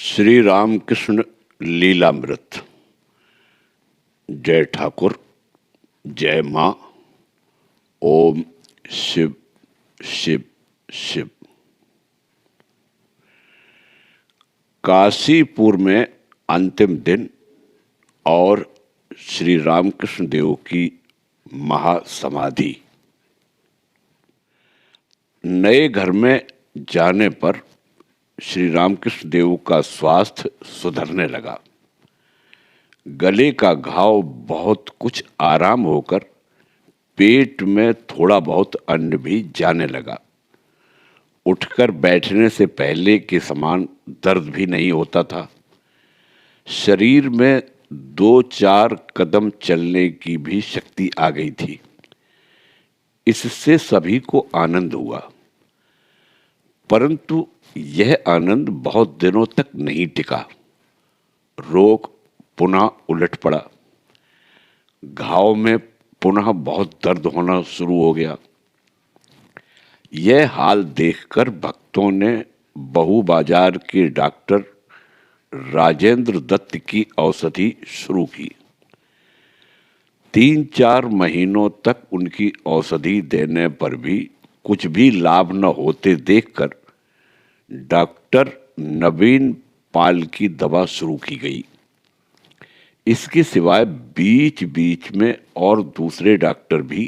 श्री रामकृष्ण लीलामृत। जय ठाकुर, जय माँ। ओम शिव शिव शिव। काशीपुर में अंतिम दिन और श्री रामकृष्ण देव की महासमाधि। नए घर में जाने पर श्री रामकृष्ण देव का स्वास्थ्य सुधरने लगा। गले का घाव बहुत कुछ आराम होकर पेट में थोड़ा बहुत अन्न भी जाने लगा। उठकर बैठने से पहले के समान दर्द भी नहीं होता था। शरीर में 2-4 कदम चलने की भी शक्ति आ गई थी। इससे सभी को आनंद हुआ, परंतु यह आनंद बहुत दिनों तक नहीं टिका। रोग पुनः उलट पड़ा। घाव में पुनः बहुत दर्द होना शुरू हो गया। यह हाल देखकर भक्तों ने बहु बाजार के डॉक्टर राजेंद्र दत्त की औषधि शुरू की। 3-4 महीनों तक उनकी औषधि देने पर भी कुछ भी लाभ न होते देखकर डॉक्टर नवीन पाल की दवा शुरू की गई। इसके सिवाय बीच बीच में और दूसरे डॉक्टर भी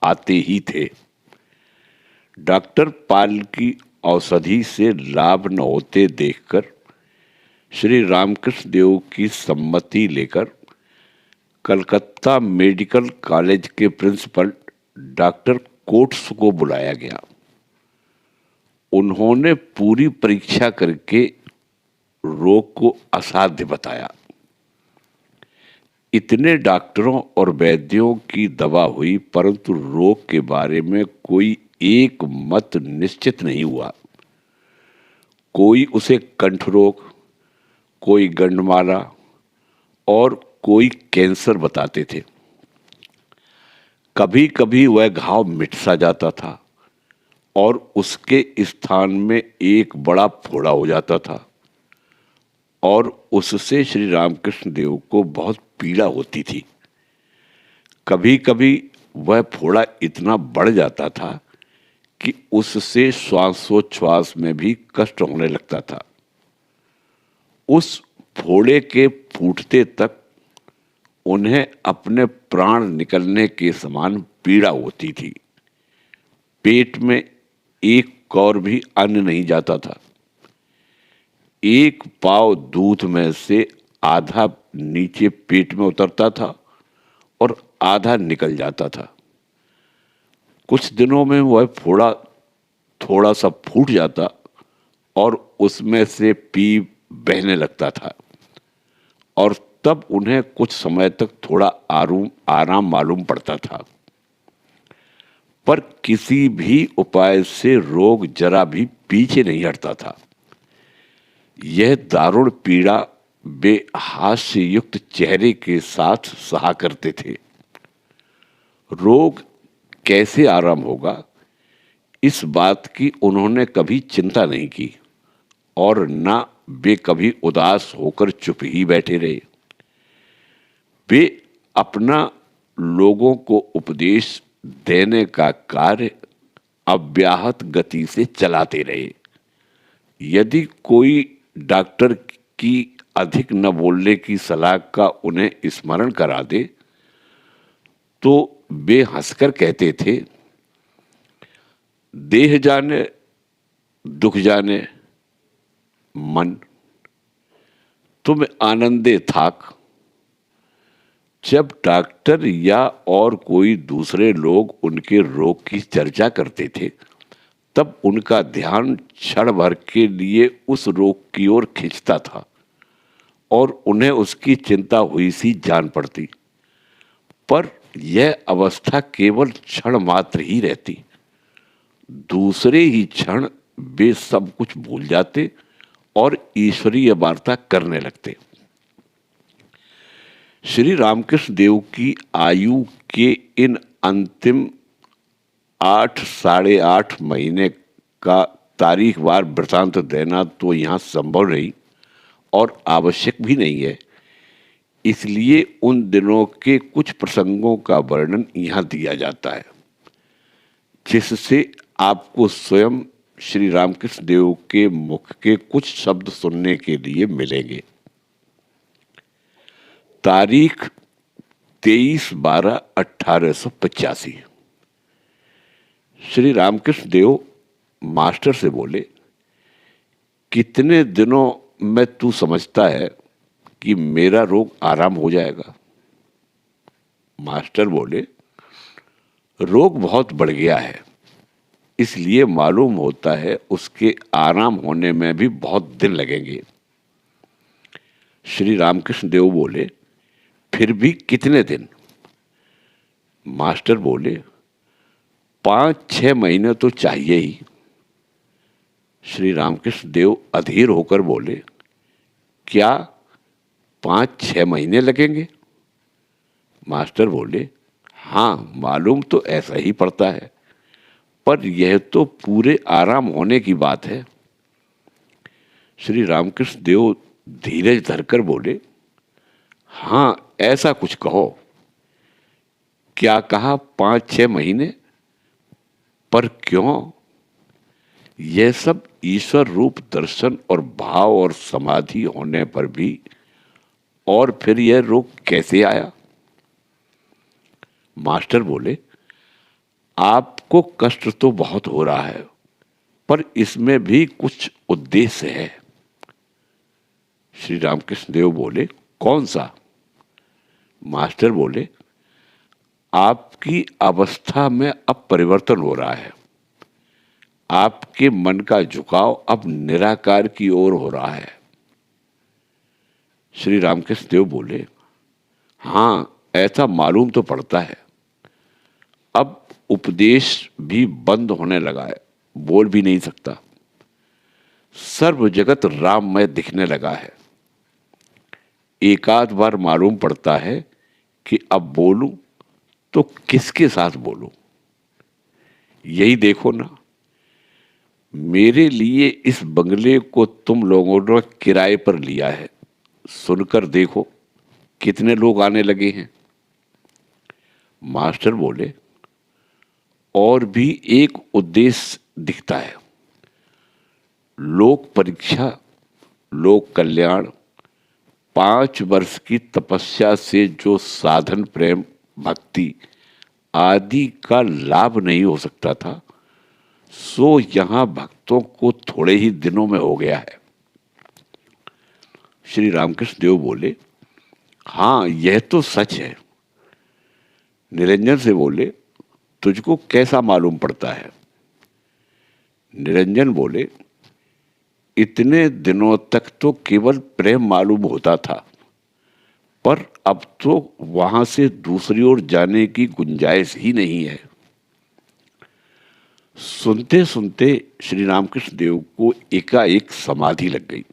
आते ही थे। डॉक्टर पाल की औषधि से लाभ न होते देखकर श्री रामकृष्ण देव की सम्मति लेकर कलकत्ता मेडिकल कॉलेज के प्रिंसिपल डॉक्टर कोट्स को बुलाया गया। उन्होंने पूरी परीक्षा करके रोग को असाध्य बताया। इतने डॉक्टरों और वैद्यों की दवा हुई, परंतु रोग के बारे में कोई एक मत निश्चित नहीं हुआ। कोई उसे कंठ रोग, कोई गंडमाला और कोई कैंसर बताते थे। कभी कभी वह घाव मिट सा जाता था और उसके स्थान में एक बड़ा फोड़ा हो जाता था और उससे श्री रामकृष्ण देव को बहुत पीड़ा होती थी। कभी कभी वह फोड़ा इतना बढ़ जाता था कि उससे श्वासोच्छ्वास में भी कष्ट होने लगता था। उस फोड़े के फूटते तक उन्हें अपने प्राण निकलने के समान पीड़ा होती थी। पेट में एक कौर भी अन्न नहीं जाता था। एक पाव दूध में से आधा नीचे पेट में उतरता था और आधा निकल जाता था। कुछ दिनों में वह फोड़ा थोड़ा सा फूट जाता और उसमें से पी बहने लगता था और तब उन्हें कुछ समय तक थोड़ा आराम मालूम पड़ता था, पर किसी भी उपाय से रोग जरा भी पीछे नहीं हटता था। यह दारुण पीड़ा वे हास्य युक्त चेहरे के साथ सहा करते थे। रोग कैसे आराम होगा, इस बात की उन्होंने कभी चिंता नहीं की और न वे कभी उदास होकर चुप ही बैठे रहे। वे अपना लोगों को उपदेश देने का कार्य अव्याहत गति से चलाते रहे। यदि कोई डॉक्टर की अधिक न बोलने की सलाह का उन्हें स्मरण करा दे तो वे हंसकर कहते थे, देह जाने दुख जाने मन, तुम आनंदे थाक। जब डॉक्टर या और कोई दूसरे लोग उनके रोग की चर्चा करते थे तब उनका ध्यान क्षण भर के लिए उस रोग की ओर खींचता था और उन्हें उसकी चिंता हुई सी जान पड़ती। पर यह अवस्था केवल क्षण मात्र ही रहती। दूसरे ही क्षण वे सब कुछ भूल जाते और ईश्वरीय वार्ता करने लगते। श्री रामकृष्ण देव की आयु के इन अंतिम 8-8.5 महीने का तारीखवार वृतांत देना तो यहाँ संभव नहीं, और आवश्यक भी नहीं है, इसलिए उन दिनों के कुछ प्रसंगों का वर्णन यहाँ दिया जाता है, जिससे आपको स्वयं श्री रामकृष्ण देव के मुख के कुछ शब्द सुनने के लिए मिलेंगे। तारीख 23/12/1885। श्री रामकृष्ण देव मास्टर से बोले, कितने दिनों में तू समझता है कि मेरा रोग आराम हो जाएगा? मास्टर बोले, रोग बहुत बढ़ गया है, इसलिए मालूम होता है उसके आराम होने में भी बहुत दिन लगेंगे। श्री रामकृष्ण देव बोले, फिर भी कितने दिन? मास्टर बोले, 5-6 महीने तो चाहिए ही। श्री रामकृष्ण देव अधीर होकर बोले, क्या 5-6 महीने लगेंगे? मास्टर बोले, हाँ, मालूम तो ऐसा ही पड़ता है, पर यह तो पूरे आराम होने की बात है। श्री रामकृष्ण देव धीरज धरकर बोले, हाँ, ऐसा कुछ कहो। क्या कहा 5-6 महीने? पर क्यों? यह सब ईश्वर रूप दर्शन और भाव और समाधि होने पर भी, और फिर यह रोग कैसे आया? मास्टर बोले, आपको कष्ट तो बहुत हो रहा है, पर इसमें भी कुछ उद्देश्य है। श्री रामकृष्ण देव बोले, कौन सा? मास्टर बोले, आपकी अवस्था में अब परिवर्तन हो रहा है। आपके मन का झुकाव अब निराकार की ओर हो रहा है। श्री रामकृष्ण देव बोले, हाँ, ऐसा मालूम तो पड़ता है। अब उपदेश भी बंद होने लगा है, बोल भी नहीं सकता। सर्व जगत राममय दिखने लगा है। एकाध बार मालूम पड़ता है कि अब बोलूं तो किसके साथ बोलूं। यही देखो ना, मेरे लिए इस बंगले को तुम लोगों ने किराए पर लिया है। सुनकर देखो कितने लोग आने लगे हैं। मास्टर बोले, और भी एक उद्देश्य दिखता है। लोक परीक्षा, लोक कल्याण, 5 वर्ष की तपस्या से जो साधन प्रेम भक्ति आदि का लाभ नहीं हो सकता था, सो यहाँ भक्तों को थोड़े ही दिनों में हो गया है। श्री रामकृष्ण देव बोले, हाँ, यह तो सच है। निरंजन से बोले, तुझको कैसा मालूम पड़ता है? निरंजन बोले, इतने दिनों तक तो केवल प्रेम मालूम होता था, पर अब तो वहां से दूसरी ओर जाने की गुंजाइश ही नहीं है। सुनते सुनते श्री रामकृष्ण देव को एकाएक समाधि लग गई।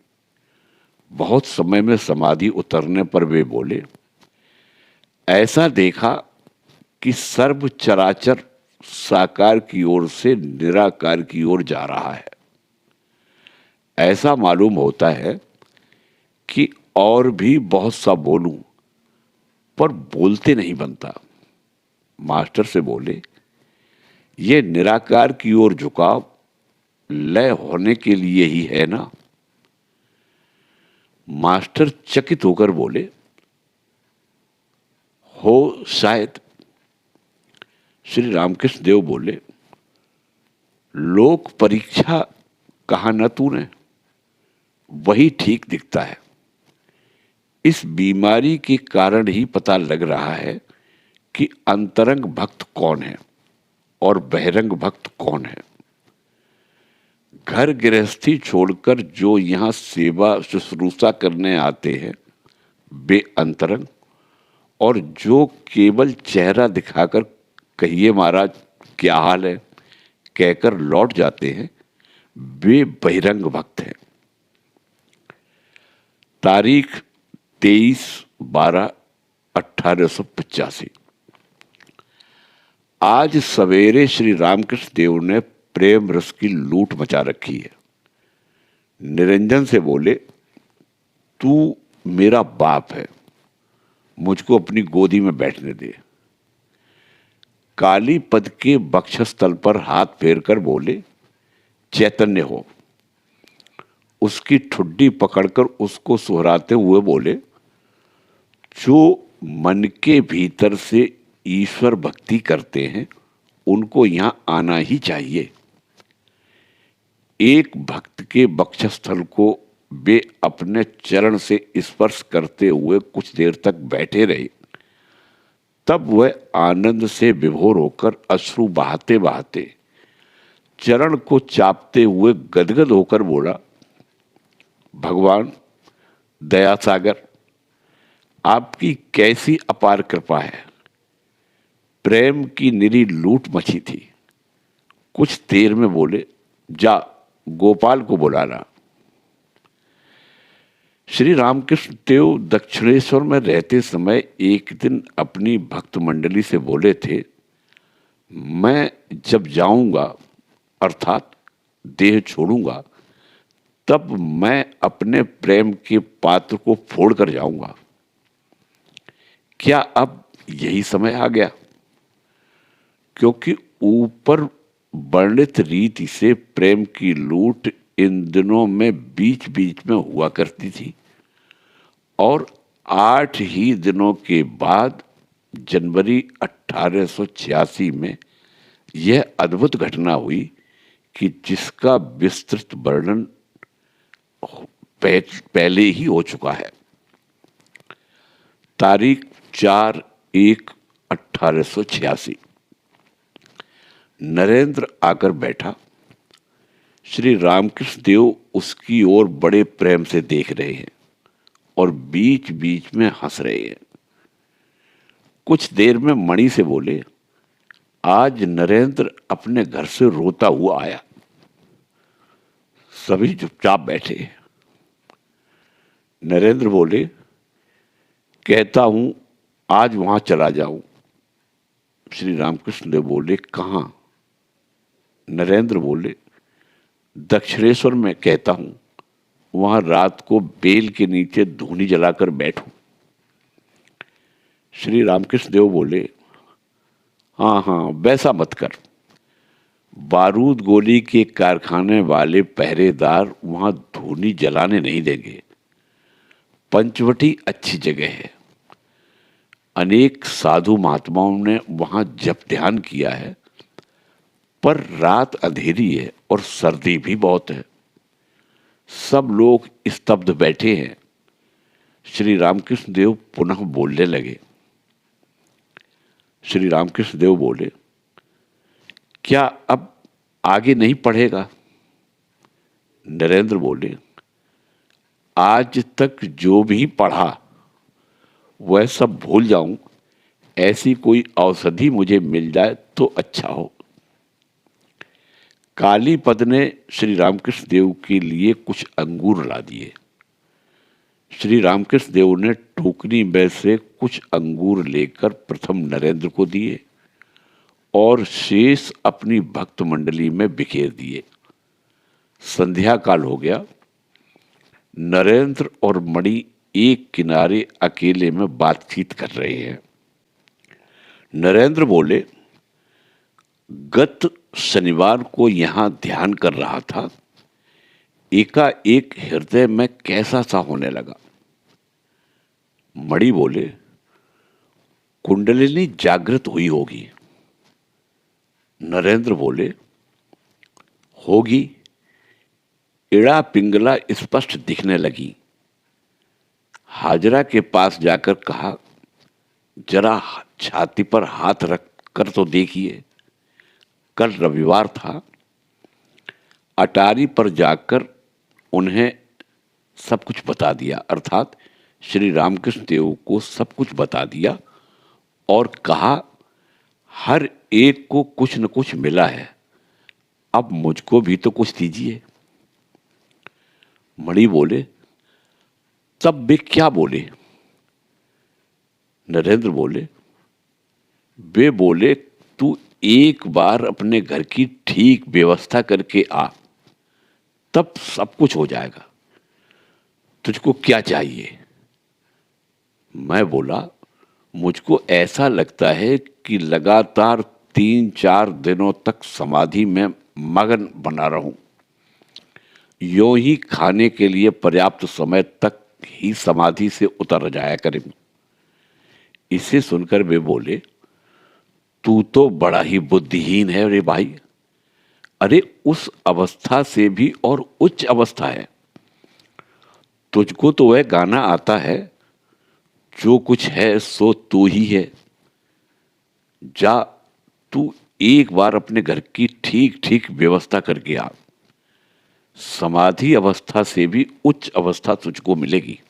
बहुत समय में समाधि उतरने पर वे बोले, ऐसा देखा कि सर्व चराचर साकार की ओर से निराकार की ओर जा रहा है। ऐसा मालूम होता है कि और भी बहुत सा बोलूं, पर बोलते नहीं बनता। मास्टर से बोले, ये निराकार की ओर झुकाव लय होने के लिए ही है ना? मास्टर चकित होकर बोले, हो शायद। श्री रामकृष्ण देव बोले, लोक परीक्षा कहा न तूने? वही ठीक दिखता है। इस बीमारी के कारण ही पता लग रहा है कि अंतरंग भक्त कौन है और बहिरंग भक्त कौन है। घर गृहस्थी छोड़कर जो यहाँ सेवा शुश्रूषा करने आते हैं वे अंतरंग, और जो केवल चेहरा दिखाकर कहिए महाराज क्या हाल है कहकर लौट जाते हैं वे बहिरंग भक्त हैं। तारीख 23/12/1885। आज सवेरे श्री रामकृष्ण देव ने प्रेम रस की लूट मचा रखी है। निरंजन से बोले, तू मेरा बाप है, मुझको अपनी गोदी में बैठने दे। काली पद के वक्षस्थल पर हाथ फेरकर बोले, चैतन्य हो। उसकी ठुड्डी पकड़कर उसको सुहराते हुए बोले, जो मन के भीतर से ईश्वर भक्ति करते हैं उनको यहां आना ही चाहिए। एक भक्त के वक्षस्थल को वे अपने चरण से स्पर्श करते हुए कुछ देर तक बैठे रहे। तब वह आनंद से विभोर होकर अश्रु बहाते बहाते चरण को चापते हुए गदगद होकर बोला, भगवान दया सागर, आपकी कैसी अपार कृपा है। प्रेम की निरी लूट मची थी। कुछ देर में बोले, जा गोपाल को बुलाना। श्री रामकृष्ण देव दक्षिणेश्वर में रहते समय एक दिन अपनी भक्त मंडली से बोले थे, मैं जब जाऊंगा अर्थात देह छोड़ूंगा तब मैं अपने प्रेम के पात्र को फोड़कर जाऊंगा। क्या अब यही समय आ गया? क्योंकि ऊपर वर्णित रीति से प्रेम की लूट इन दिनों में बीच बीच में हुआ करती थी और 8 ही दिनों के बाद जनवरी 1886 में यह अद्भुत घटना हुई कि जिसका विस्तृत वर्णन पहले ही हो चुका है। तारीख 4/1/1886। नरेंद्र आकर बैठा। श्री रामकृष्ण देव उसकी ओर बड़े प्रेम से देख रहे हैं और बीच बीच में हंस रहे हैं। कुछ देर में मणि से बोले, आज नरेंद्र अपने घर से रोता हुआ आया। सभी चुपचाप बैठे। नरेंद्र बोले, कहता हूं आज वहां चला जाऊं। श्री रामकृष्ण देव बोले, कहां? नरेंद्र बोले, दक्षिणेश्वर में कहता हूं, वहां रात को बेल के नीचे धूनी जलाकर बैठूं। श्री रामकृष्ण देव बोले, हाँ हाँ वैसा मत कर। बारूद गोली के कारखाने वाले पहरेदार वहां धूनी जलाने नहीं देंगे। पंचवटी अच्छी जगह है। अनेक साधु महात्माओं ने वहां जप ध्यान किया है, पर रात अंधेरी है और सर्दी भी बहुत है। सब लोग स्तब्ध बैठे हैं। श्री रामकृष्ण देव पुनः बोलने लगे। श्री रामकृष्ण देव बोले, क्या अब आगे नहीं पढ़ेगा? नरेंद्र बोले, आज तक जो भी पढ़ा वह सब भूल जाऊं। ऐसी कोई औषधि मुझे मिल जाए तो अच्छा हो। काली पद ने श्री रामकृष्ण देव के लिए कुछ अंगूर ला दिए। श्री रामकृष्ण देव ने टोकरी में से कुछ अंगूर लेकर प्रथम नरेंद्र को दिए और शेष अपनी भक्त मंडली में बिखेर दिए। संध्या काल हो गया। नरेंद्र और मणि एक किनारे अकेले में बातचीत कर रहे हैं। नरेंद्र बोले, गत शनिवार को यहां ध्यान कर रहा था, एकाएक हृदय में कैसा सा होने लगा। मणि बोले, कुंडलिनी जागृत हुई होगी। नरेंद्र बोले, होगी। इड़ा पिंगला स्पष्ट दिखने लगी। हाजरा के पास जाकर कहा, जरा छाती पर हाथ रख कर तो देखिए। कल रविवार था। अटारी पर जाकर उन्हें सब कुछ बता दिया, अर्थात श्री रामकृष्ण देव को सब कुछ बता दिया और कहा, हर एक को कुछ न कुछ मिला है, अब मुझको भी तो कुछ दीजिए। मणि बोले, तब वे क्या बोले? नरेंद्र बोले, वे बोले, तू एक बार अपने घर की ठीक व्यवस्था करके आ, तब सब कुछ हो जाएगा। तुझको क्या चाहिए? मैं बोला, मुझको ऐसा लगता है कि लगातार 3-4 दिनों तक समाधि में मगन बना रहूं। यूं ही खाने के लिए पर्याप्त समय तक ही समाधि से उतर जाया करें। इसे सुनकर वे बोले, तू तो बड़ा ही बुद्धिहीन है रे भाई। अरे उस अवस्था से भी और उच्च अवस्था है। तुझको तो वह गाना आता है, जो कुछ है सो तू ही है। जा, तू एक बार अपने घर की ठीक ठीक व्यवस्था करके आ। समाधि अवस्था से भी उच्च अवस्था तुझको मिलेगी।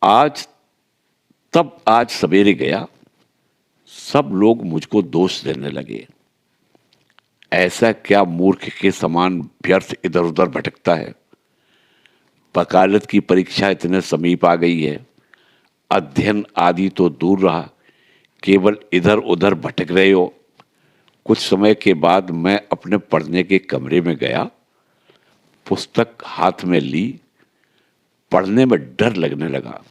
आज सवेरे गया, सब लोग मुझको दोष देने लगे। ऐसा क्या मूर्ख के समान व्यर्थ इधर उधर भटकता है? वकालत की परीक्षा इतने समीप आ गई है, अध्ययन आदि तो दूर रहा, केवल इधर उधर भटक रहे हो। कुछ समय के बाद मैं अपने पढ़ने के कमरे में गया, पुस्तक हाथ में ली, पढ़ने में डर लगने लगा,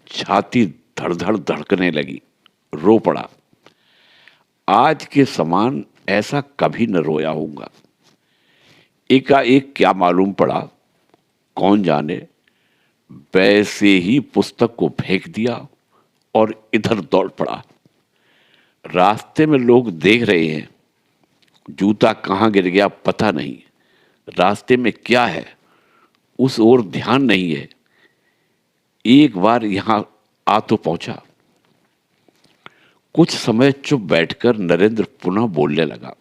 छाती धड़ धड़ धड़कने लगी, रो पड़ा। आज के समान ऐसा कभी न रोया होऊंगा। एकाएक क्या मालूम पड़ा, कौन जाने, वैसे ही पुस्तक को फेंक दिया और इधर दौड़ पड़ा। रास्ते में लोग देख रहे हैं, जूता कहाँ गिर गया पता नहीं, रास्ते में क्या है उस ओर ध्यान नहीं है। एक बार यहां आ तो पहुंचा। कुछ समय चुप बैठकर नरेंद्र पुनः बोलने लगा।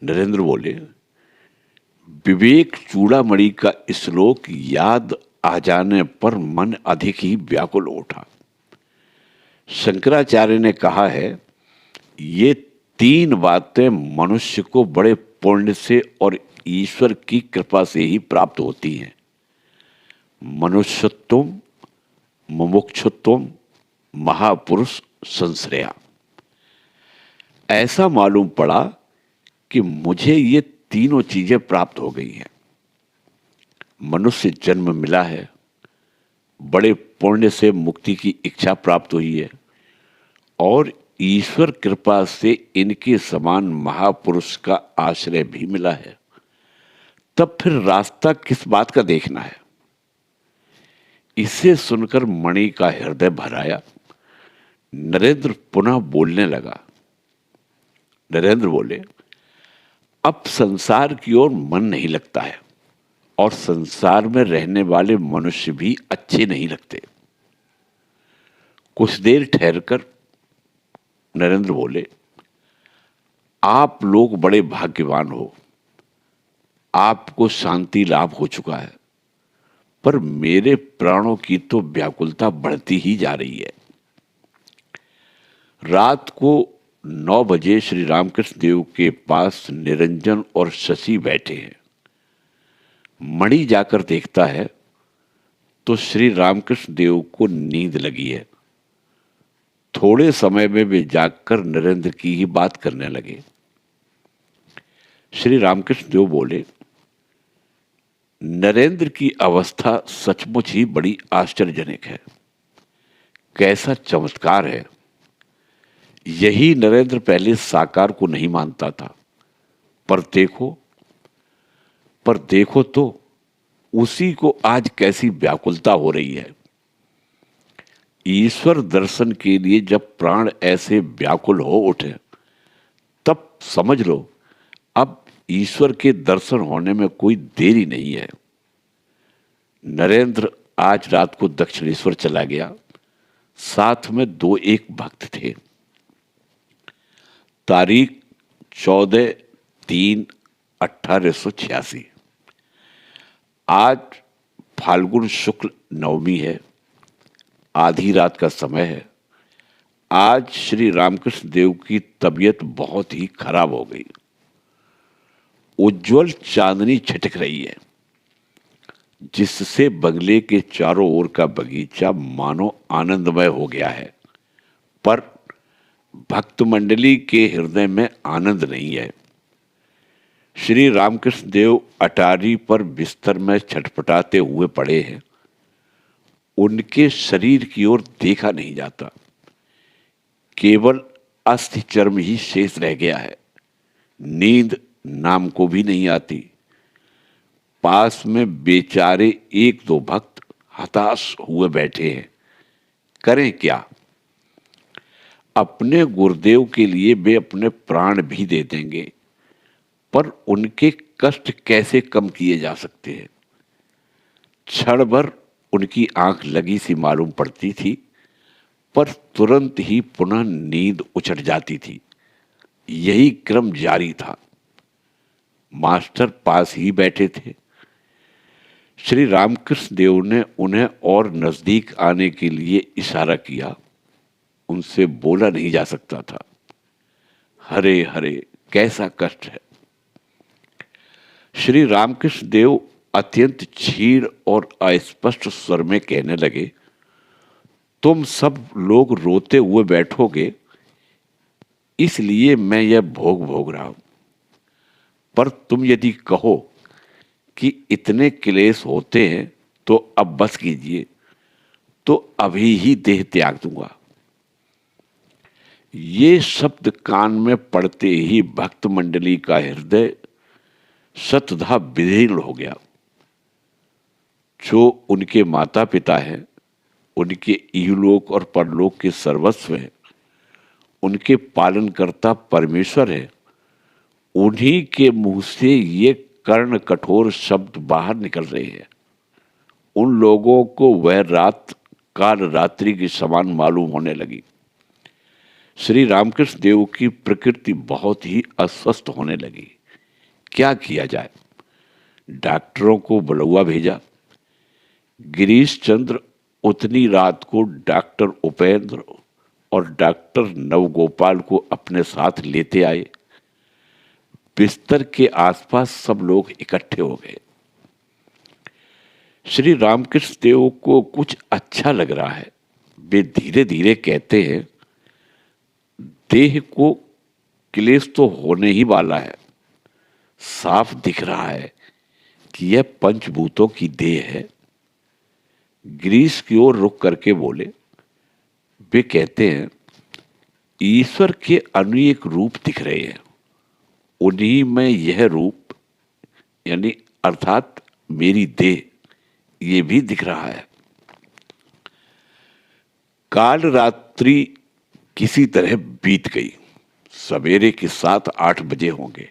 नरेंद्र बोले, विवेक चूड़ामणि का श्लोक याद आ जाने पर मन अधिक ही व्याकुल उठा। शंकराचार्य ने कहा है, ये 3 बातें मनुष्य को बड़े पुण्य से और ईश्वर की कृपा से ही प्राप्त होती हैं। मनुष्यत्वम, मुमुक्षुत्वम, महापुरुष संश्रया। ऐसा मालूम पड़ा कि मुझे ये तीनों चीजें प्राप्त हो गई हैं। मनुष्य जन्म मिला है, बड़े पुण्य से मुक्ति की इच्छा प्राप्त हुई है, और ईश्वर कृपा से इनके समान महापुरुष का आश्रय भी मिला है। तब फिर रास्ता किस बात का देखना है? इसे सुनकर मणि का हृदय भर आया। नरेंद्र पुनः बोलने लगा। नरेंद्र बोले, अब संसार की ओर मन नहीं लगता है, और संसार में रहने वाले मनुष्य भी अच्छे नहीं लगते। कुछ देर ठहरकर नरेंद्र बोले, आप लोग बड़े भाग्यवान हो, आपको शांति लाभ हो चुका है, पर मेरे प्राणों की तो व्याकुलता बढ़ती ही जा रही है। रात को 9 बजे श्री रामकृष्ण देव के पास निरंजन और शशि बैठे हैं। मणि जाकर देखता है तो श्री रामकृष्ण देव को नींद लगी है। थोड़े समय में वे जागकर नरेंद्र की ही बात करने लगे। श्री रामकृष्ण देव बोले, नरेंद्र की अवस्था सचमुच ही बड़ी आश्चर्यजनक है। कैसा चमत्कार है! यही नरेंद्र पहले साकार को नहीं मानता था, पर देखो तो उसी को आज कैसी व्याकुलता हो रही है। ईश्वर दर्शन के लिए जब प्राण ऐसे व्याकुल हो उठे, तब समझ लो अब ईश्वर के दर्शन होने में कोई देरी नहीं है। नरेंद्र आज रात को दक्षिणेश्वर चला गया, साथ में 2-1 भक्त थे। तारीख 14/3/1886। आज फाल्गुन शुक्ल नवमी है, आधी रात का समय है। आज श्री रामकृष्ण देव की तबीयत बहुत ही खराब हो गई। उज्जवल चांदनी छिटक रही है, जिससे बंगले के चारों ओर का बगीचा मानो आनंदमय हो गया है, पर भक्त मंडली के हृदय में आनंद नहीं है। श्री रामकृष्ण देव अटारी पर बिस्तर में छटपटाते हुए पड़े हैं। उनके शरीर की ओर देखा नहीं जाता, केवल अस्थि चर्म ही शेष रह गया है। नींद नाम को भी नहीं आती। पास में बेचारे एक दो भक्त हताश हुए बैठे हैं। करें क्या? अपने गुरुदेव के लिए वे अपने प्राण भी दे देंगे, पर उनके कष्ट कैसे कम किए जा सकते हैं? क्षण भर उनकी आंख लगी सी मालूम पड़ती थी, पर तुरंत ही पुनः नींद उचट जाती थी। यही क्रम जारी था। मास्टर पास ही बैठे थे। श्री रामकृष्ण देव ने उन्हें और नजदीक आने के लिए इशारा किया। उनसे बोला नहीं जा सकता था। हरे हरे, कैसा कष्ट है। श्री रामकृष्ण देव अत्यंत क्षीण और अस्पष्ट स्वर में कहने लगे, तुम सब लोग रोते हुए बैठोगे, इसलिए मैं यह भोग भोग रहा हूं। पर तुम यदि कहो कि इतने क्लेश होते हैं तो अब बस कीजिए, तो अभी ही देह त्याग दूंगा। ये शब्द कान में पड़ते ही भक्त मंडली का हृदय शतधा विदीर्ण हो गया। जो उनके माता पिता हैं, उनके इहलोक और परलोक के सर्वस्व हैं, उनके पालनकर्ता परमेश्वर है, उन्हीं के मुंह से ये कर्ण कठोर शब्द बाहर निकल रहे हैं। उन लोगों को वह रात काल रात्रि के समान मालूम होने लगी। श्री रामकृष्ण देव की प्रकृति बहुत ही अस्वस्थ होने लगी। क्या किया जाए? डॉक्टरों को बुलवा भेजा। गिरीश चंद्र उतनी रात को डॉक्टर उपेंद्र और डॉक्टर नवगोपाल को अपने साथ लेते आए। बिस्तर के आसपास सब लोग इकट्ठे हो गए। श्री रामकृष्ण देव को कुछ अच्छा लग रहा है। वे धीरे धीरे कहते हैं, देह को क्लेश तो होने ही वाला है। साफ दिख रहा है कि यह पंचभूतों की देह है। गिरीश की ओर रुक करके बोले। वे कहते हैं, ईश्वर के अनेक रूप दिख रहे हैं, उन्हीं में यह रूप यानी अर्थात मेरी देह ये भी दिख रहा है। काल रात्रि किसी तरह बीत गई। सवेरे के 7-8 बजे होंगे।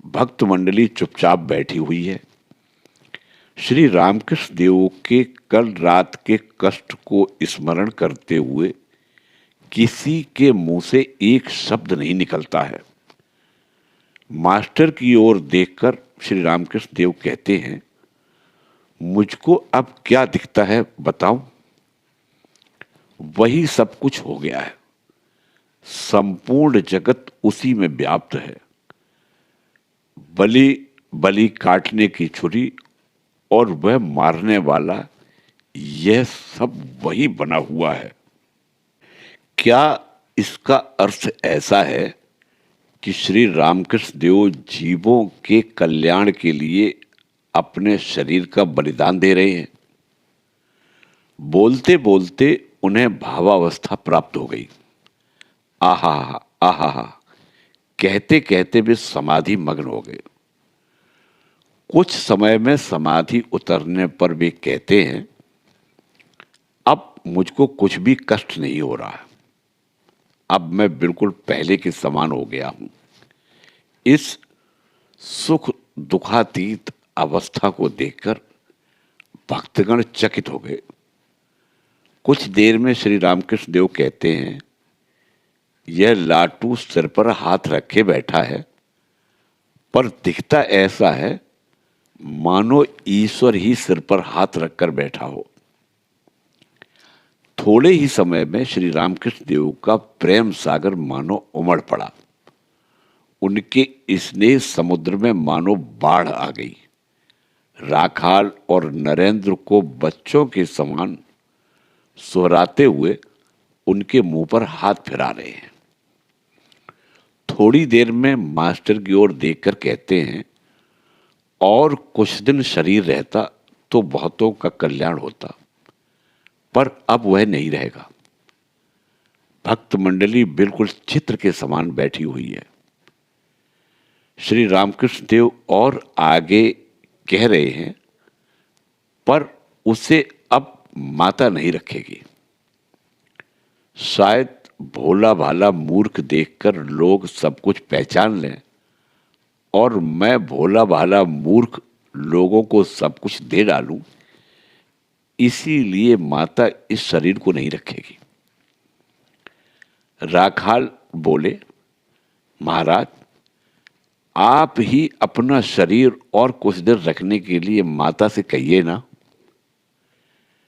भक्त मंडली चुपचाप बैठी हुई है। श्री रामकृष्ण देव के कल रात के कष्ट को स्मरण करते हुए किसी के मुंह से एक शब्द नहीं निकलता है। मास्टर की ओर देखकर श्री रामकृष्ण देव कहते हैं, मुझको अब क्या दिखता है बताऊं? वही सब कुछ हो गया है। संपूर्ण जगत उसी में व्याप्त है। बलि बलि काटने की छुरी और वह मारने वाला, यह सब वही बना हुआ है। क्या इसका अर्थ ऐसा है कि श्री रामकृष्ण देव जीवों के कल्याण के लिए अपने शरीर का बलिदान दे रहे हैं? बोलते बोलते उन्हें भावावस्था प्राप्त हो गई। आहा आहा, कहते कहते वे समाधि मग्न हो गए। कुछ समय में समाधि उतरने पर वे कहते हैं, अब मुझको कुछ भी कष्ट नहीं हो रहा है। अब मैं बिल्कुल पहले के समान हो गया हूं। इस सुख दुखातीत अवस्था को देखकर भक्तगण चकित हो गए। कुछ देर में श्री रामकृष्ण देव कहते हैं, यह लाटू सिर पर हाथ रखे बैठा है, पर दिखता ऐसा है मानो ईश्वर ही सिर पर हाथ रखकर बैठा हो। थोड़े ही समय में श्री रामकृष्ण देव का प्रेम सागर मानो उमड़ पड़ा। उनके स्नेह समुद्र में मानो बाढ़ आ गई। राखाल और नरेंद्र को बच्चों के समान सुहराते हुए उनके मुंह पर हाथ फिरा रहे हैं। थोड़ी देर में मास्टर की ओर देखकर कहते हैं, और कुछ दिन शरीर रहता तो बहुतों का कल्याण होता, पर अब वह नहीं रहेगा। भक्त मंडली बिल्कुल चित्र के समान बैठी हुई है। श्री रामकृष्ण देव और आगे कह रहे हैं, पर उसे अब माता नहीं रखेगी। शायद भोला भाला मूर्ख देखकर लोग सब कुछ पहचान लें, और मैं भोला भाला मूर्ख लोगों को सब कुछ दे डालूं, इसीलिए माता इस शरीर को नहीं रखेगी। राखाल बोले, महाराज, आप ही अपना शरीर और कुछ देर रखने के लिए माता से कहिए ना।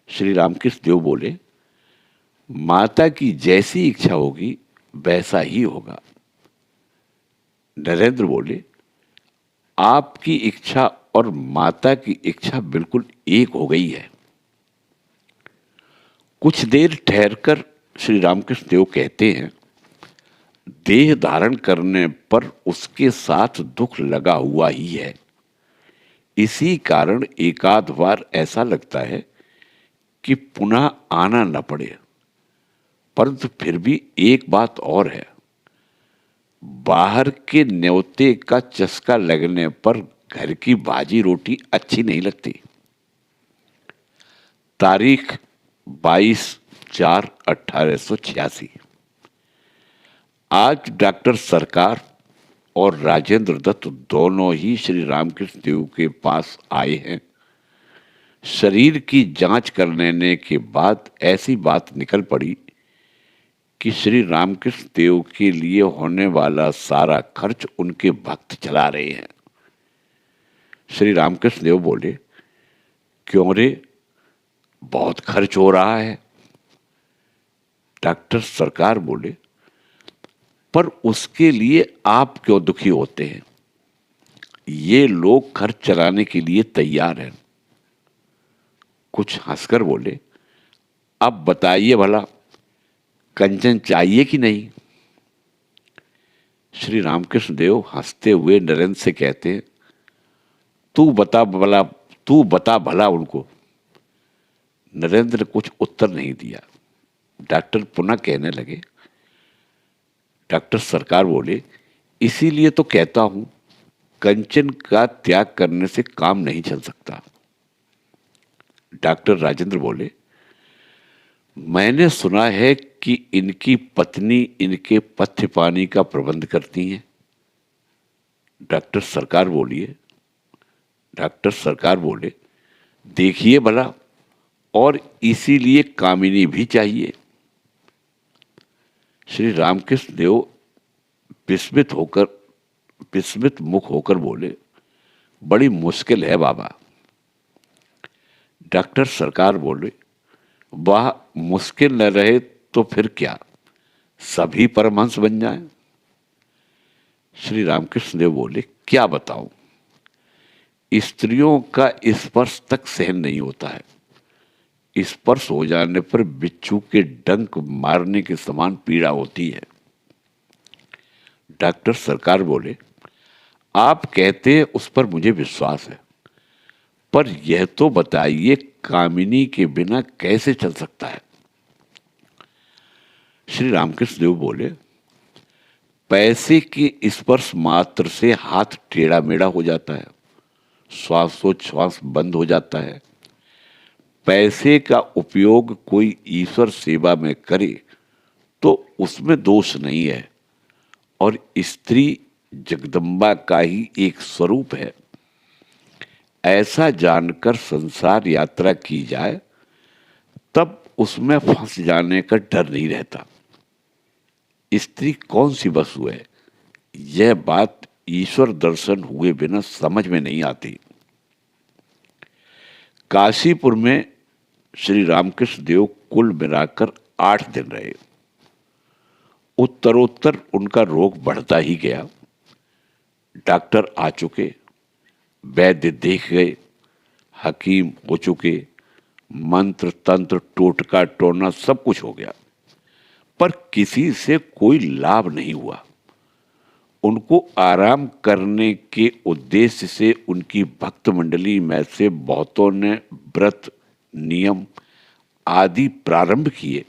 श्री रामकृष्ण देव बोले, माता की जैसी इच्छा होगी वैसा ही होगा। नरेंद्र बोले, आपकी इच्छा और माता की इच्छा बिल्कुल एक हो गई है। कुछ देर ठहरकर श्री रामकृष्ण देव कहते हैं, देह धारण करने पर उसके साथ दुख लगा हुआ ही है। इसी कारण एकाध बार ऐसा लगता है कि पुनः आना न पड़े। परंतु फिर भी एक बात और है, बाहर के न्योते का चस्का लगने पर घर की भाजी रोटी अच्छी नहीं लगती। तारीख 22/4/1886। आज डॉक्टर सरकार और राजेंद्र दत्त दोनों ही श्री रामकृष्ण देव के पास आए हैं। शरीर की जांच कर लेने के बाद ऐसी बात निकल पड़ी कि श्री रामकृष्ण देव के लिए होने वाला सारा खर्च उनके भक्त चला रहे हैं। श्री रामकृष्ण देव बोले, क्यों रे, बहुत खर्च हो रहा है। डॉक्टर सरकार बोले, पर उसके लिए आप क्यों दुखी होते हैं? ये लोग खर्च चलाने के लिए तैयार हैं। कुछ हंसकर बोले, अब बताइए भला, कंचन चाहिए कि नहीं? श्री रामकृष्ण देव हंसते हुए नरेंद्र से कहते हैं, तू बता भला उनको। नरेंद्र ने कुछ उत्तर नहीं दिया। डॉक्टर पुनः कहने लगे, डॉक्टर सरकार बोले, इसीलिए तो कहता हूं, कंचन का त्याग करने से काम नहीं चल सकता। डॉक्टर राजेंद्र बोले, मैंने सुना है कि इनकी पत्नी इनके पथ्य पानी का प्रबंध करती हैं। डॉक्टर सरकार बोले, देखिए भला, और इसीलिए कामिनी भी चाहिए। श्री रामकृष्ण देव विस्मित मुख होकर बोले, बड़ी मुश्किल है बाबा। डॉक्टर सरकार बोले, वह मुश्किल न रहे तो फिर क्या, सभी परमहंस बन जाएं। श्री रामकृष्ण देव बोले, क्या बताऊं, स्त्रियों का स्पर्श तक सहन नहीं होता है। स्पर्श हो जाने पर बिच्छू के डंक मारने के समान पीड़ा होती है। डॉक्टर सरकार बोले, आप कहते हैं उस पर मुझे विश्वास है, पर यह तो बताइए, कामिनी के बिना कैसे चल सकता है? श्री रामकृष्ण देव बोले, पैसे के स्पर्श मात्र से हाथ टेढ़ा मेढ़ा हो जाता है, श्वासोच्छ्वास बंद हो जाता है। पैसे का उपयोग कोई ईश्वर सेवा में करे तो उसमें दोष नहीं है, और स्त्री जगदम्बा का ही एक स्वरूप है। ऐसा जानकर संसार यात्रा की जाए तब उसमें फंस जाने का डर नहीं रहता। स्त्री कौन सी वस्तु है, यह बात ईश्वर दर्शन हुए बिना समझ में नहीं आती। काशीपुर में श्री रामकृष्ण देव कुल मिलाकर 8 दिन रहे। उत्तरोत्तर उनका रोग बढ़ता ही गया। डॉक्टर आ चुके, वैद्य देख गए, हकीम हो चुके, मंत्र तंत्र टोटका टोना सब कुछ हो गया, पर किसी से कोई लाभ नहीं हुआ। उनको आराम करने के उद्देश्य से उनकी भक्त मंडली में से बहुतों ने व्रत, नियम आदि प्रारंभ किए,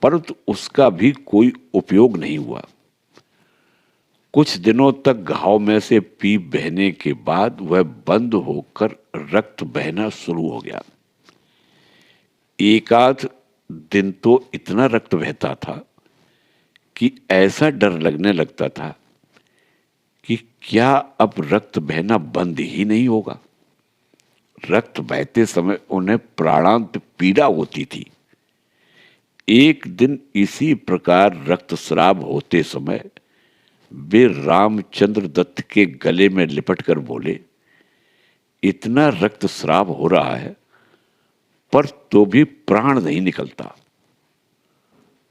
परंतु उसका भी कोई उपयोग नहीं हुआ। कुछ दिनों तक घाव में से पीप बहने के बाद वह बंद होकर रक्त बहना शुरू हो गया। एकाध दिन तो इतना रक्त बहता था कि ऐसा डर लगने लगता था कि क्या अब रक्त बहना बंद ही नहीं होगा। रक्त बहते समय उन्हें प्राणांत पीड़ा होती थी। एक दिन इसी प्रकार रक्तस्राव होते समय वे रामचंद्र दत्त के गले में लिपटकर बोले, इतना रक्तस्राव हो रहा है पर तो भी प्राण नहीं निकलता।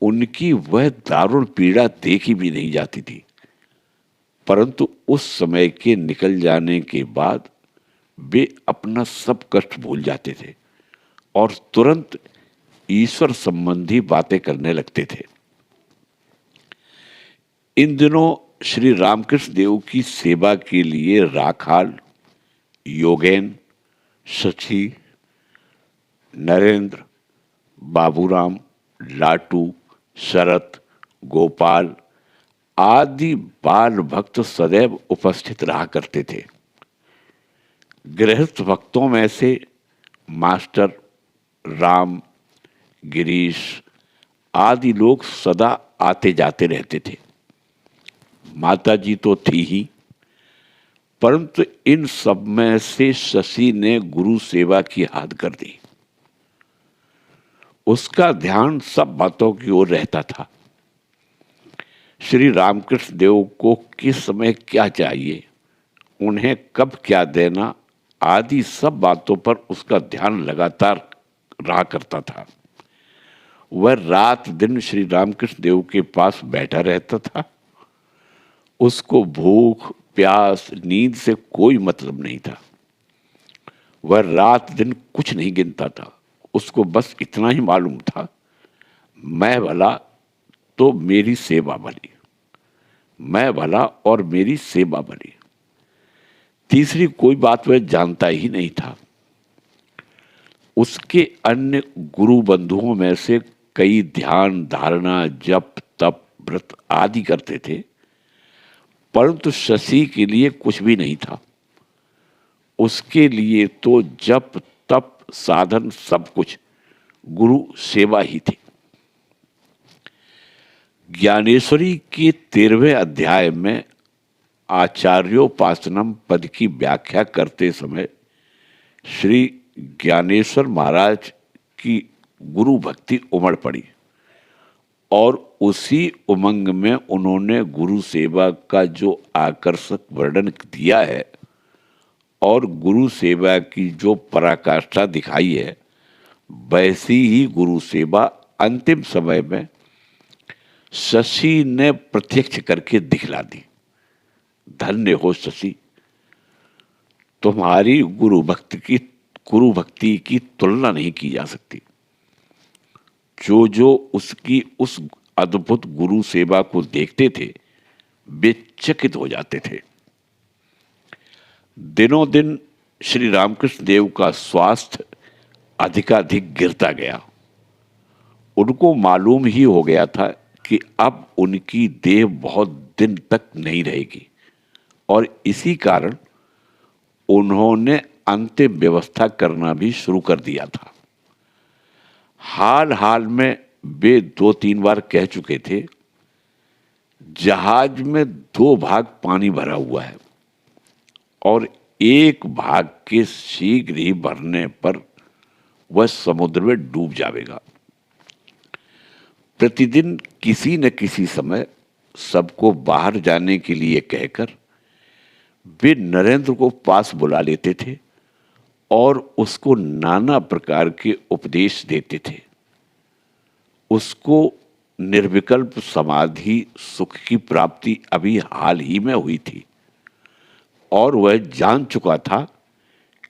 उनकी वह दारुण पीड़ा देखी भी नहीं जाती थी, परंतु उस समय के निकल जाने के बाद वे अपना सब कष्ट भूल जाते थे और तुरंत ईश्वर संबंधी बातें करने लगते थे। इन दिनों श्री रामकृष्ण देव की सेवा के लिए राखाल, योगेन, शची, नरेंद्र, बाबूराम, लाटू, शरत, गोपाल आदि बाल भक्त सदैव उपस्थित रहा करते थे। गृहस्थ भक्तों में से मास्टर, राम, गिरीश आदि लोग सदा आते जाते रहते थे। माता जी तो थी ही, परंतु इन सब में से शशि ने गुरु सेवा की हद कर दी। उसका ध्यान सब बातों की ओर रहता था। श्री रामकृष्ण देव को किस समय क्या चाहिए, उन्हें कब क्या देना आदि सब बातों पर उसका ध्यान लगातार रहा करता था। वह रात दिन श्री रामकृष्ण देव के पास बैठा रहता था। उसको भूख, प्यास, नींद से कोई मतलब नहीं था। वह रात दिन कुछ नहीं गिनता था। उसको बस इतना ही मालूम था, मैं भला तो मेरी सेवा भली, मैं भला और मेरी सेवा भली। तीसरी कोई बात वह जानता ही नहीं था। उसके अन्य गुरु बंधुओं में से कई ध्यान, धारणा, जप, तप, व्रत आदि करते थे, परंतु शशि के लिए कुछ भी नहीं था। उसके लिए तो जप, तप, साधन सब कुछ गुरु सेवा ही थी। ज्ञानेश्वरी के 13वें अध्याय में आचार्योपासनम पद की व्याख्या करते समय श्री ज्ञानेश्वर महाराज की गुरु भक्ति उमड़ पड़ी और उसी उमंग में उन्होंने गुरु सेवा का जो आकर्षक वर्णन दिया है और गुरु सेवा की जो पराकाष्ठा दिखाई है, वैसी ही गुरु सेवा अंतिम समय में शशि ने प्रत्यक्ष करके दिखला दी। धन्य हो शशि, तुम्हारी गुरु भक्ति की तुलना नहीं की जा सकती। जो उसकी उस अद्भुत गुरु सेवा को देखते थे वे चकित हो जाते थे। दिनों दिन श्री रामकृष्ण देव का स्वास्थ्य अधिकाधिक गिरता गया। उनको मालूम ही हो गया था कि अब उनकी देह बहुत दिन तक नहीं रहेगी और इसी कारण उन्होंने अंतिम व्यवस्था करना भी शुरू कर दिया था। हाल हाल में वे 2-3 बार कह चुके थे, जहाज में 2 भाग पानी भरा हुआ है और एक भाग के शीघ्र ही भरने पर वह समुद्र में डूब जाएगा। प्रतिदिन किसी न किसी समय सबको बाहर जाने के लिए कहकर वे नरेंद्र को पास बुला लेते थे और उसको नाना प्रकार के उपदेश देते थे। उसको निर्विकल्प समाधि सुख की प्राप्ति अभी हाल ही में हुई थी और वह जान चुका था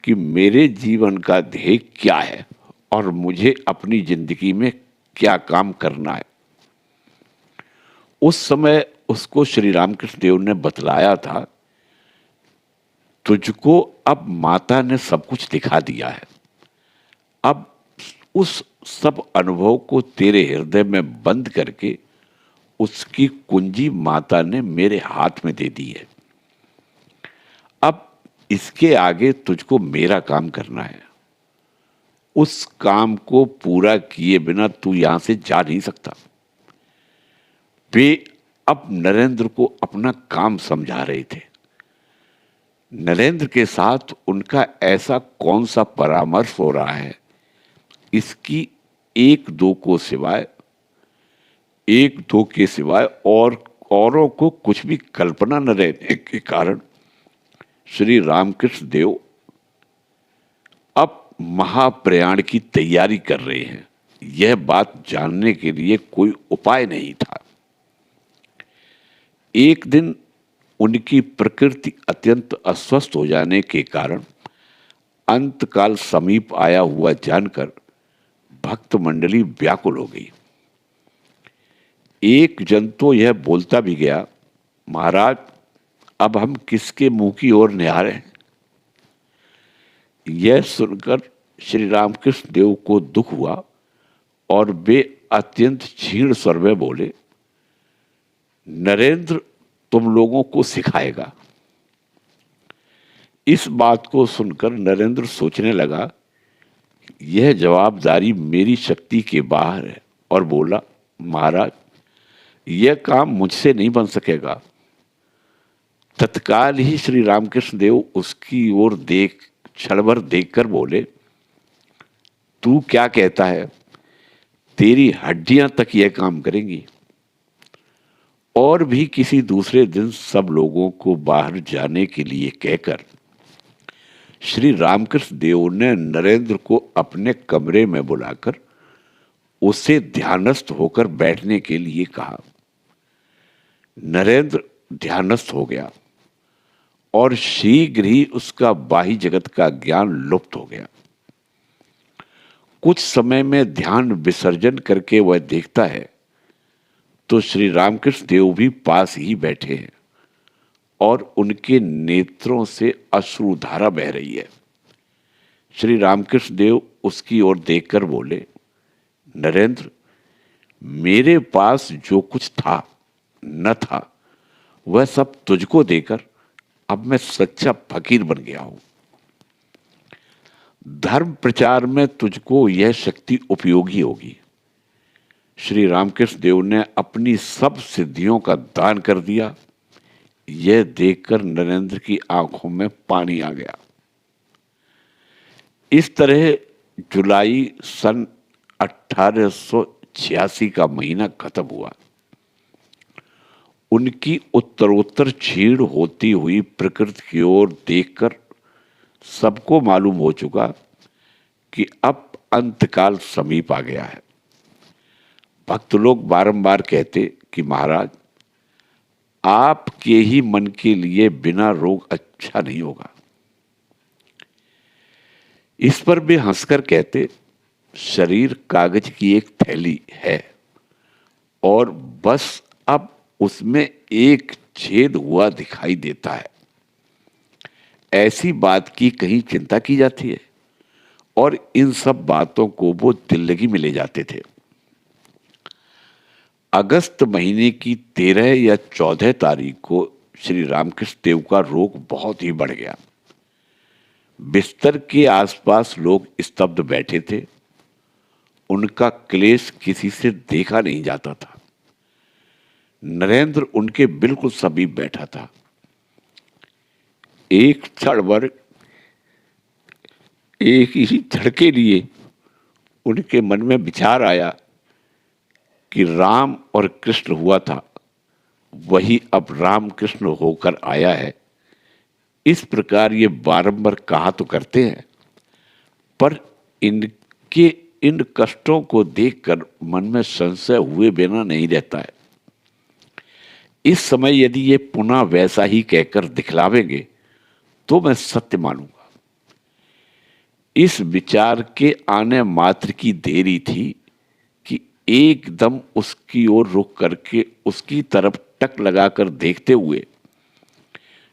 कि मेरे जीवन का ध्येय क्या है और मुझे अपनी जिंदगी में क्या काम करना है। उस समय उसको श्री रामकृष्ण देव ने बतलाया था, तुझको अब माता ने सब कुछ दिखा दिया है, अब उस सब अनुभव को तेरे हृदय में बंद करके उसकी कुंजी माता ने मेरे हाथ में दे दी है। अब इसके आगे तुझको मेरा काम करना है। उस काम को पूरा किए बिना तू यहां से जा नहीं सकता। वे अब नरेंद्र को अपना काम समझा रहे थे। नरेंद्र के साथ उनका ऐसा कौन सा परामर्श हो रहा है, इसकी एक दो के सिवाय और औरों को कुछ भी कल्पना न रहने के कारण श्री रामकृष्ण देव अब महाप्रयाण की तैयारी कर रहे हैं। यह बात जानने के लिए कोई उपाय नहीं था। एक दिन उनकी प्रकृति अत्यंत अस्वस्थ हो जाने के कारण अंतकाल समीप आया हुआ जानकर भक्त मंडली व्याकुल हो गई। एक जन तो यह बोलता भी गया, महाराज अब हम किसके मुंह की ओर निहारें। यह सुनकर श्री रामकृष्ण देव को दुख हुआ और वे अत्यंत क्षीण स्वर में बोले, नरेंद्र तुम लोगों को सिखाएगा। इस बात को सुनकर नरेंद्र सोचने लगा, यह जवाबदारी मेरी शक्ति के बाहर है, और बोला, महाराज यह काम मुझसे नहीं बन सकेगा। तत्काल ही श्री रामकृष्ण देव उसकी ओर क्षण भर देखकर बोले, तू क्या कहता है, तेरी हड्डियां तक यह काम करेंगी। और भी किसी दूसरे दिन सब लोगों को बाहर जाने के लिए कहकर श्री रामकृष्ण देव ने नरेंद्र को अपने कमरे में बुलाकर उसे ध्यानस्थ होकर बैठने के लिए कहा। नरेंद्र ध्यानस्थ हो गया और शीघ्र ही उसका बाह्य जगत का ज्ञान लुप्त हो गया। कुछ समय में ध्यान विसर्जन करके वह देखता है तो श्री रामकृष्ण देव भी पास ही बैठे हैं और उनके नेत्रों से अश्रुधारा बह रही है। श्री रामकृष्ण देव उसकी ओर देखकर बोले, नरेंद्र मेरे पास जो कुछ था न था वह सब तुझको देकर अब मैं सच्चा फकीर बन गया हूं। धर्म प्रचार में तुझको यह शक्ति उपयोगी होगी। श्री रामकृष्ण देव ने अपनी सब सिद्धियों का दान कर दिया। यह देखकर नरेंद्र की आंखों में पानी आ गया। इस तरह जुलाई सन 1886 का महीना खत्म हुआ। उनकी उत्तरोत्तर क्षीण होती हुई प्रकृति की ओर देखकर सबको मालूम हो चुका कि अब अंतकाल समीप आ गया है। भक्त लोग बारंबार कहते कि महाराज आपके ही मन के लिए बिना रोग अच्छा नहीं होगा। इस पर वे हंसकर कहते, शरीर कागज की एक थैली है और बस अब उसमें एक छेद हुआ दिखाई देता है। ऐसी बात की कहीं चिंता की जाती है। और इन सब बातों को वो दिल लगी में ले जाते थे। अगस्त महीने की 13 या 14 तारीख को श्री रामकृष्ण देव का रोग बहुत ही बढ़ गया। बिस्तर के आसपास लोग स्तब्ध बैठे थे। उनका क्लेश किसी से देखा नहीं जाता था। नरेंद्र उनके बिल्कुल समीप बैठा था। एक क्षण भर एक ही झड़के लिए उनके मन में विचार आया कि राम और कृष्ण हुआ था वही अब राम कृष्ण होकर आया है। इस प्रकार ये बारंबार कहा तो करते हैं, पर इनके इन कष्टों को देखकर मन में संशय हुए बिना नहीं रहता है। इस समय यदि ये पुनः वैसा ही कहकर दिखलावेंगे तो मैं सत्य मानूंगा। इस विचार के आने मात्र की देरी थी कि एकदम उसकी ओर रुक करके उसकी तरफ टक लगाकर देखते हुए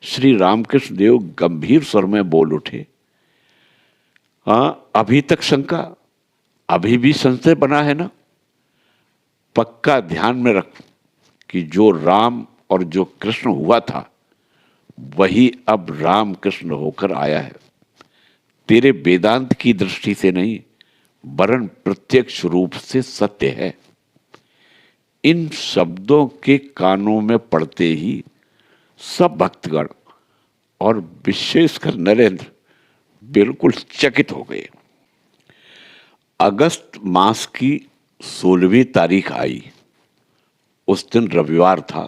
श्री रामकृष्ण देव गंभीर स्वर में बोल उठे, हाँ, अभी तक शंका, अभी भी संशय बना है ना? पक्का ध्यान में रख कि जो राम और जो कृष्ण हुआ था वही अब राम कृष्ण होकर आया है। तेरे वेदांत की दृष्टि से नहीं, वरन प्रत्यक्ष रूप से सत्य है। इन शब्दों के कानों में पड़ते ही सब भक्तगण और विशेषकर नरेंद्र बिल्कुल चकित हो गए। अगस्त मास की 16वीं तारीख आई। उस दिन रविवार था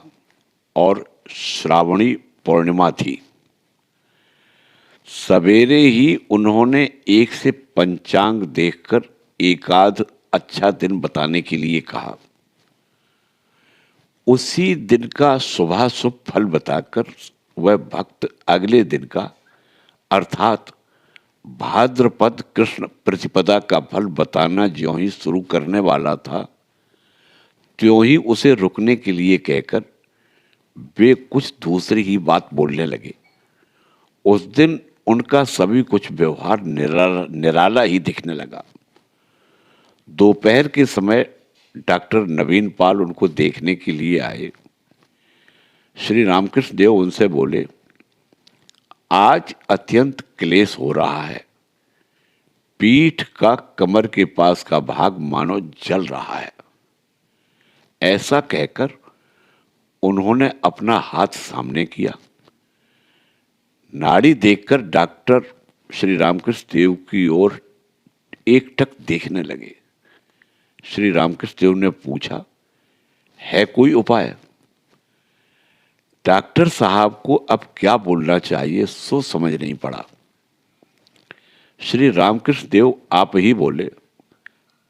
और श्रावणी पूर्णिमा थी। सवेरे ही उन्होंने एक से पंचांग देखकर एकाध अच्छा दिन बताने के लिए कहा। उसी दिन का शुभाशुभ फल बताकर वह भक्त अगले दिन का अर्थात भाद्रपद कृष्ण प्रतिपदा का फल बताना ज्यों ही शुरू करने वाला था, त्यों ही उसे रुकने के लिए कहकर वे कुछ दूसरी ही बात बोलने लगे। उस दिन उनका सभी कुछ व्यवहार निराला ही दिखने लगा। दोपहर के समय डॉक्टर नवीन पाल उनको देखने के लिए आए। श्री रामकृष्ण देव उनसे बोले, आज अत्यंत क्लेश हो रहा है। पीठ का कमर के पास का भाग मानो जल रहा है। ऐसा कहकर उन्होंने अपना हाथ सामने किया। नाड़ी देखकर डॉक्टर श्री रामकृष्ण देव की ओर एकटक देखने लगे। श्री रामकृष्ण देव ने पूछा, है कोई उपाय? डॉक्टर साहब को अब क्या बोलना चाहिए सो समझ नहीं पड़ा। श्री रामकृष्ण देव आप ही बोले,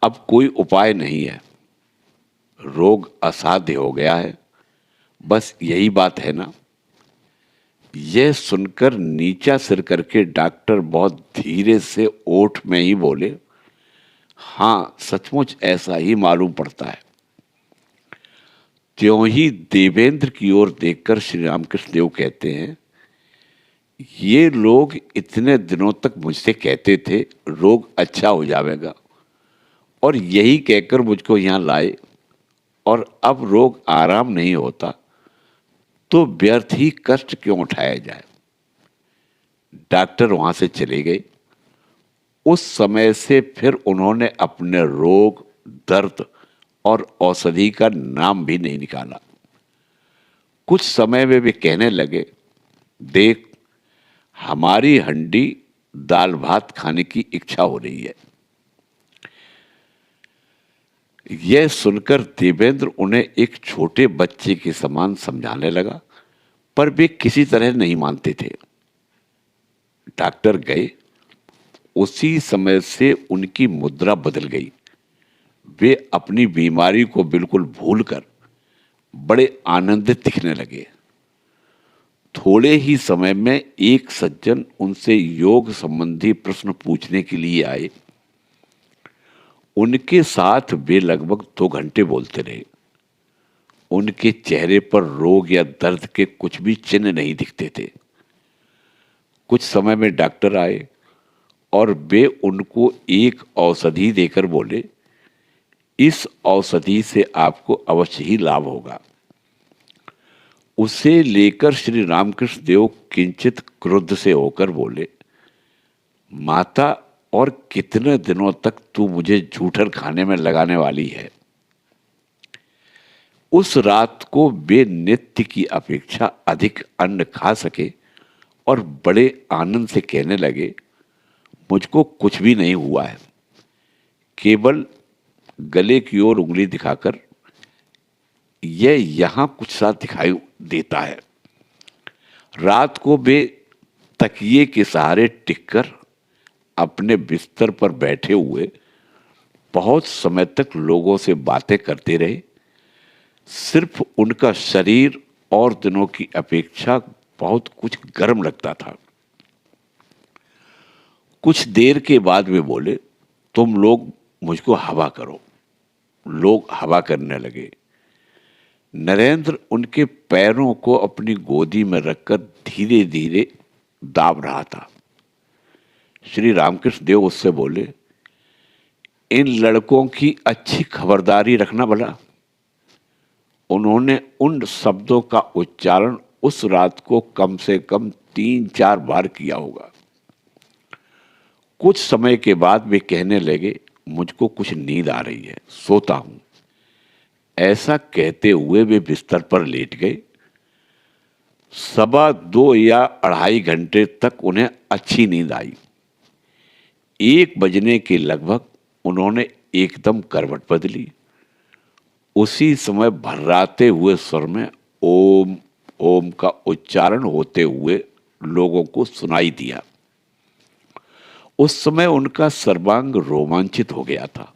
अब कोई उपाय नहीं है, रोग असाध्य हो गया है, बस यही बात है ना? यह सुनकर नीचा सिर करके डॉक्टर बहुत धीरे से ओठ में ही बोले, हाँ, सचमुच ऐसा ही मालूम पड़ता है। त्यों ही देवेंद्र की ओर देखकर श्री रामकृष्ण देव कहते हैं, ये लोग इतने दिनों तक मुझसे कहते थे रोग अच्छा हो जाएगा, और यही कहकर मुझको यहाँ लाए, और अब रोग आराम नहीं होता तो व्यर्थ ही कष्ट क्यों उठाया जाए। डॉक्टर वहां से चले गए। उस समय से फिर उन्होंने अपने रोग, दर्द और औषधि का नाम भी नहीं निकाला। कुछ समय में वे कहने लगे, देख, हमारी हंडी दाल भात खाने की इच्छा हो रही है। यह सुनकर देवेंद्र उन्हें एक छोटे बच्चे के समान समझाने लगा, पर वे किसी तरह नहीं मानते थे। डॉक्टर गए। उसी समय से उनकी मुद्रा बदल गई। वे अपनी बीमारी को बिल्कुल भूलकर बड़े आनंदित दिखने लगे। थोड़े ही समय में एक सज्जन उनसे योग संबंधी प्रश्न पूछने के लिए आए। उनके साथ वे लगभग 2 घंटे बोलते रहे। उनके चेहरे पर रोग या दर्द के कुछ भी चिन्ह नहीं दिखते थे। कुछ समय में डॉक्टर आए और वे उनको एक औषधि देकर बोले, इस औषधि से आपको अवश्य ही लाभ होगा। उसे लेकर श्री रामकृष्ण देव किंचित क्रुद्ध से होकर बोले, माता, और कितने दिनों तक तू मुझे जूठर खाने में लगाने वाली है? उस रात को वे नित्य की अपेक्षा अधिक अन्न खा सके और बड़े आनंद से कहने लगे, मुझको कुछ भी नहीं हुआ है, केवल गले की ओर उंगली दिखाकर यह यहां कुछ सा दिखाई देता है। रात को वे तकिए के सहारे टिककर अपने बिस्तर पर बैठे हुए बहुत समय तक लोगों से बातें करते रहे। सिर्फ उनका शरीर और दिनों की अपेक्षा बहुत कुछ गर्म लगता था। कुछ देर के बाद वे बोले, तुम लोग मुझको हवा करो। लोग हवा करने लगे। नरेंद्र उनके पैरों को अपनी गोदी में रखकर धीरे धीरे दाब रहा था। श्री रामकृष्ण देव उससे बोले, इन लड़कों की अच्छी खबरदारी रखना भला। उन्होंने उन शब्दों का उच्चारण उस रात को कम से कम 3-4 बार किया होगा। कुछ समय के बाद वे कहने लगे, मुझको कुछ नींद आ रही है, सोता हूं। ऐसा कहते हुए वे बिस्तर पर लेट गए। 2:15 या 2.5 घंटे तक उन्हें अच्छी नींद आई। 1 बजने के लगभग उन्होंने एकदम करवट बदली। उसी समय भर्राते हुए स्वर में ओम ओम का उच्चारण होते हुए लोगों को सुनाई दिया। उस समय उनका सर्वांग रोमांचित हो गया था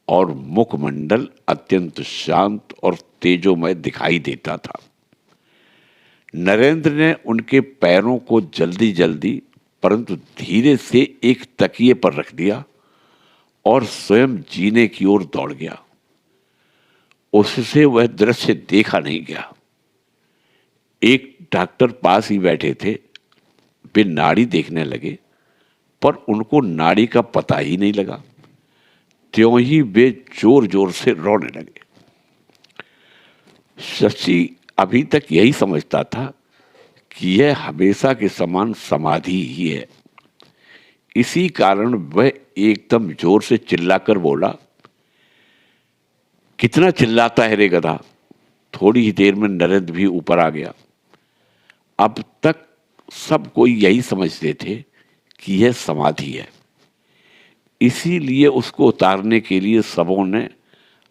और मुखमंडल अत्यंत शांत और तेजोमय दिखाई देता था। नरेंद्र ने उनके पैरों को जल्दी जल्दी परंतु धीरे से एक तकिए पर रख दिया और स्वयं जीने की ओर दौड़ गया। उससे वह दृश्य देखा नहीं गया। एक डॉक्टर पास ही बैठे थे। वे नाड़ी देखने लगे पर उनको नाड़ी का पता ही नहीं लगा। त्यों ही वे जोर जोर से रोने लगे। शशि अभी तक यही समझता था कि यह हमेशा के समान समाधि ही है। इसी कारण वह एकदम जोर से चिल्लाकर बोला, कितना चिल्लाता है रे गधा। थोड़ी ही देर में नरेंद्र भी ऊपर आ गया। अब तक सब कोई यही समझते थे कि यह समाधि है, इसीलिए उसको उतारने के लिए सबों ने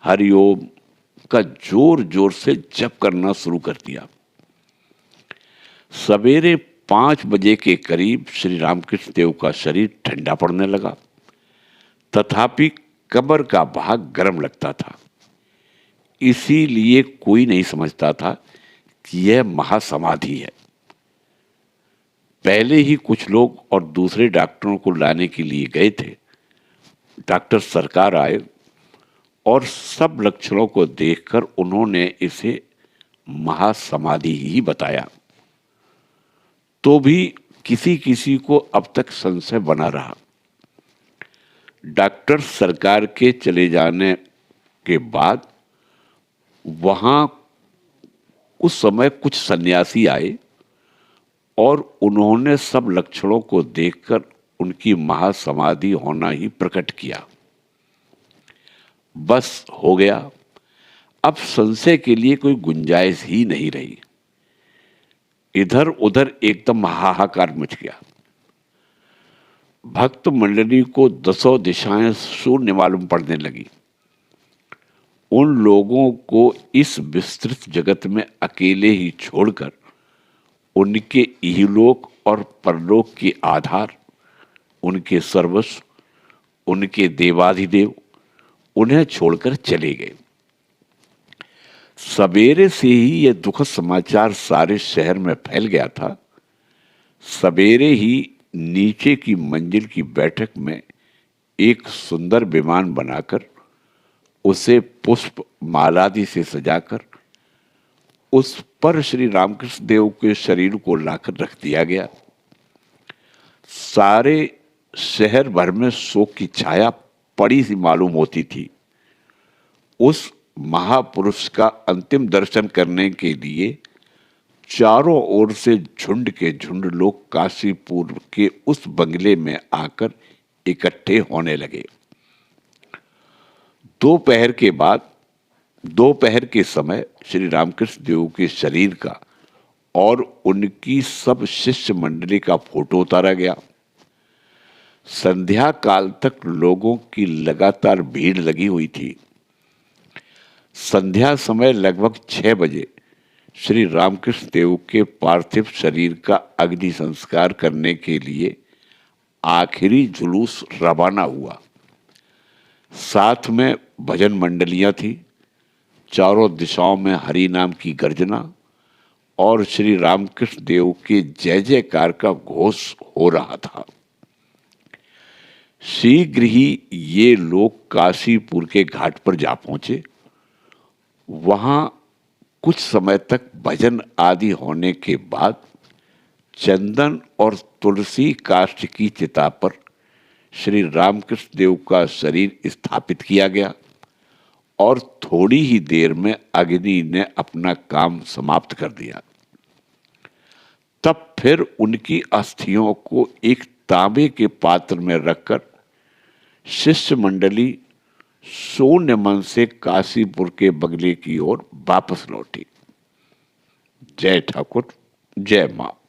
हरिओम का जोर जोर से जप करना शुरू कर दिया। सवेरे 5 बजे के करीब श्री रामकृष्ण देव का शरीर ठंडा पड़ने लगा, तथापि कमर का भाग गर्म लगता था। इसीलिए कोई नहीं समझता था कि यह महासमाधि है। पहले ही कुछ लोग और दूसरे डॉक्टरों को लाने के लिए गए थे। डॉक्टर सरकार आए और सब लक्षणों को देखकर उन्होंने इसे महासमाधि ही बताया। तो भी किसी किसी को अब तक संशय बना रहा। डॉक्टर सरकार के चले जाने के बाद वहां उस समय कुछ सन्यासी आए और उन्होंने सब लक्षणों को देखकर उनकी महासमाधि होना ही प्रकट किया। बस हो गया। अब संशय के लिए कोई गुंजाइश ही नहीं रही। इधर उधर एकदम हाहाकार मच गया। भक्त मंडली को दसों दिशाएं शून्य मालूम पड़ने लगी। उन लोगों को इस विस्तृत जगत में अकेले ही छोड़कर उनके इहलोक और परलोक के आधार, उनके सर्वस्व, उनके देवाधिदेव उन्हें छोड़कर चले गए। सवेरे से ही यह दुखद समाचार सारे शहर में फैल गया था। सवेरे ही नीचे की मंजिल की बैठक में एक सुंदर विमान बनाकर उसे पुष्प मालादि से सजाकर उस पर श्री रामकृष्ण देव के शरीर को लाकर रख दिया गया। सारे शहर भर में शोक की छाया पड़ी सी मालूम होती थी। उस महापुरुष का अंतिम दर्शन करने के लिए चारों ओर से झुंड के झुंड लोग काशीपुर के उस बंगले में आकर इकट्ठे होने लगे। दोपहर के समय श्री रामकृष्ण देव के शरीर का और उनकी सब शिष्य मंडली का फोटो उतारा गया। संध्या काल तक लोगों की लगातार भीड़ लगी हुई थी। संध्या समय लगभग 6 बजे श्री रामकृष्ण देव के पार्थिव शरीर का अग्नि संस्कार करने के लिए आखिरी जुलूस रवाना हुआ। साथ में भजन मंडलियां थी। चारों दिशाओं में हरि नाम की गर्जना और श्री रामकृष्ण देव के जय जयकार का घोष हो रहा था। शीघ्र ही ये लोग काशीपुर के घाट पर जा पहुंचे। वहां कुछ समय तक भजन आदि होने के बाद चंदन और तुलसी काष्ठ की चिता पर श्री रामकृष्ण देव का शरीर स्थापित किया गया और थोड़ी ही देर में अग्नि ने अपना काम समाप्त कर दिया। तब फिर उनकी अस्थियों को एक तांबे के पात्र में रखकर शिष्य मंडली शून्य मन से काशीपुर के बगले की ओर वापस लौटी। जय ठाकुर, जय मां।